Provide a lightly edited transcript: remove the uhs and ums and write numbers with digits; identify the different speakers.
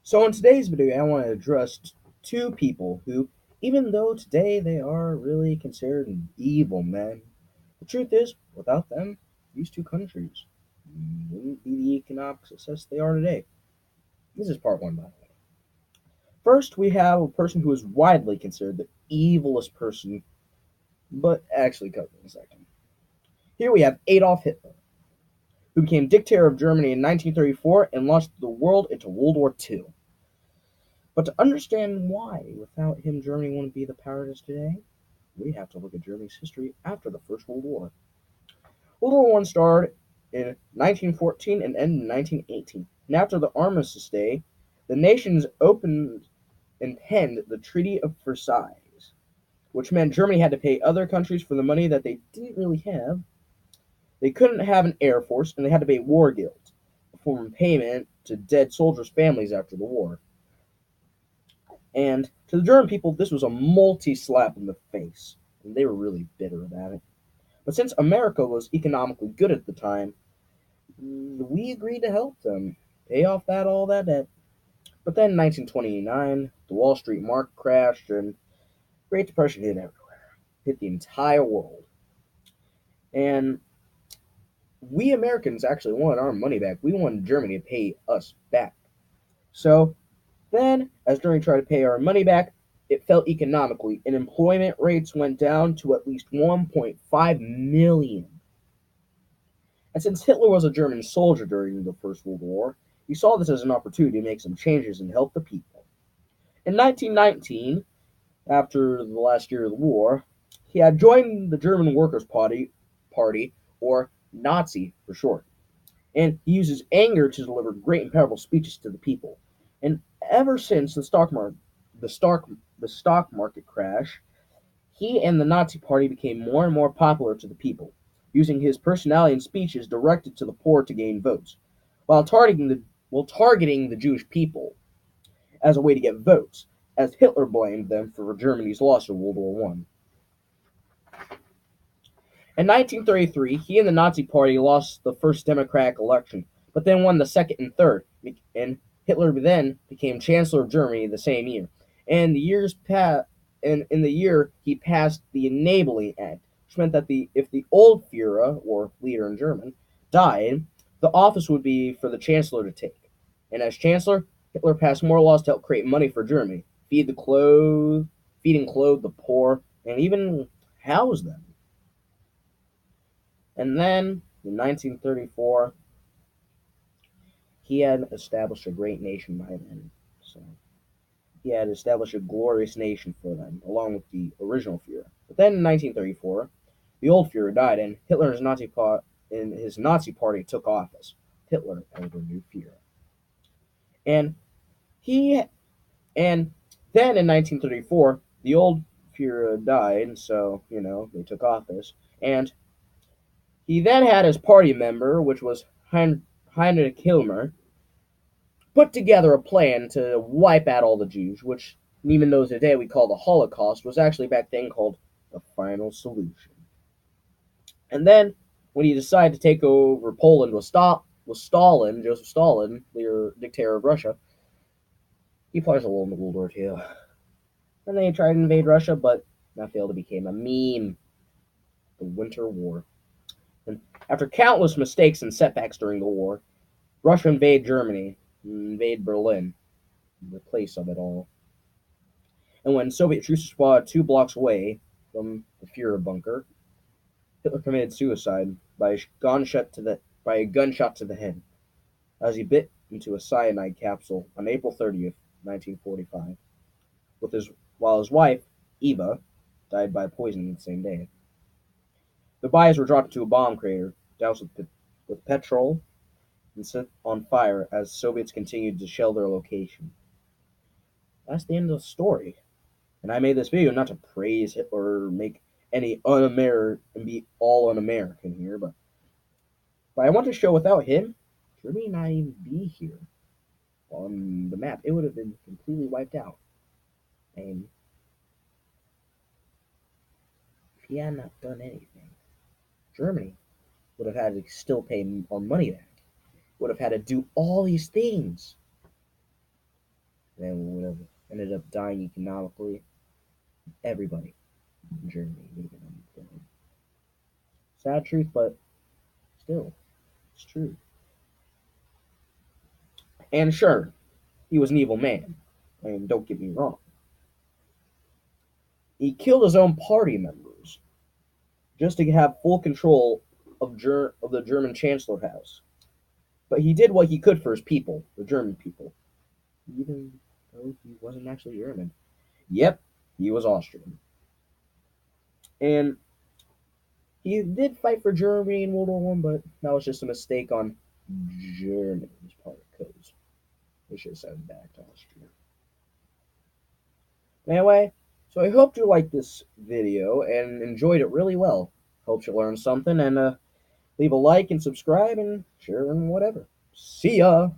Speaker 1: So in today's video, I want to address two people who, even though today they are really considered evil men, the truth is, without them, these two countries wouldn't be the economic success they are today. This is part one, by the way. First, we have a person who is widely considered the evilest person, but actually comes in a second. Here we have Adolf Hitler, who became dictator of Germany in 1934 and launched the world into World War II. But to understand why, without him, Germany wouldn't be the power it is today, we have to look at Germany's history after the First World War. World War One started in 1914 and ended in 1918. And after the Armistice Day, the nations opened and penned the Treaty of Versailles, which meant Germany had to pay other countries for the money that they didn't really have. They couldn't have an air force, and they had to pay war guild, a form of payment to dead soldiers' families after the war. And to the German people, this was a multi-slap in the face, and they were really bitter about it. But since America was economically good at the time, we agreed to help them pay off all that debt. But then in 1929, the Wall Street market crashed, and Great Depression hit everywhere, hit the entire world. And we Americans actually wanted our money back. We wanted Germany to pay us back. So then, as Germany tried to pay our money back, it fell economically, and employment rates went down to at least 1.5 million. And since Hitler was a German soldier during the First World War, he saw this as an opportunity to make some changes and help the people. In 1919, after the last year of the war, he had joined the German Workers' Party, or Nazi for short, and he used his anger to deliver great and powerful speeches to the people. And ever since the stock market crash, he and the Nazi Party became more and more popular to the people, using his personality and speeches directed to the poor to gain votes, while targeting the Jewish people as a way to get votes, as Hitler blamed them for Germany's loss in World War One. In 1933, he and the Nazi Party lost the first Democratic election, but then won the second and third, and Hitler then became Chancellor of Germany the same year. And in the year he passed the Enabling Act, which meant that if the old Führer, or leader in German, died, the office would be for the Chancellor to take. And as Chancellor, Hitler passed more laws to help create money for Germany, feed and clothe the poor, and even house them. And then, in 1934, he had established a great nation by then. So he had established a glorious nation for them, along with the original Führer. But then in 1934, the old Führer died, and Hitler and his Nazi Party took office. Hitler as the new Führer. And he and then in 1934, the old Führer died, so they took office, and he then had his party member, which was Heinrich Himmler, put together a plan to wipe out all the Jews, which, even though today we call the Holocaust, was actually back then called the final solution. And then, when he decided to take over Poland with Stalin, Joseph Stalin, the dictator of Russia, he plays a role in the World War II. And then he tried to invade Russia, but that failed. It became a meme, the Winter War. And after countless mistakes and setbacks during the war, Russia invaded Germany, invade Berlin, the place of it all. And when Soviet troops spotted 2 blocks away from the Führer bunker, Hitler committed suicide by a gunshot to the head as he bit into a cyanide capsule on April 30th, 1945, while his wife, Eva, died by poisoning the same day. The bodies were dropped into a bomb crater, doused with petrol, and set on fire as Soviets continued to shell their location. That's the end of the story. And I made this video not to praise Hitler or make any un-American and be all un-American here, but I want to show without him, Germany not even be here on the map. It would have been completely wiped out. And if he had not done anything, Germany would have had to still pay our money back. Would have had to do all these things. and would have ended up dying economically. Everybody in Germany would have been unemployed. Sad truth, but still, it's true. And sure, he was an evil man. I mean, don't get me wrong. He killed his own party members just to have full control of the German Chancellor House. But he did what he could for his people, the German people, even though he wasn't actually German. Yep, he was Austrian. And he did fight for Germany in World War One, but that was just a mistake on Germany's part, because they should have sent him back to Austria. Anyway, so I hope you liked this video and enjoyed it really well. Hope you learned something, and leave a like and subscribe and share and whatever. See ya!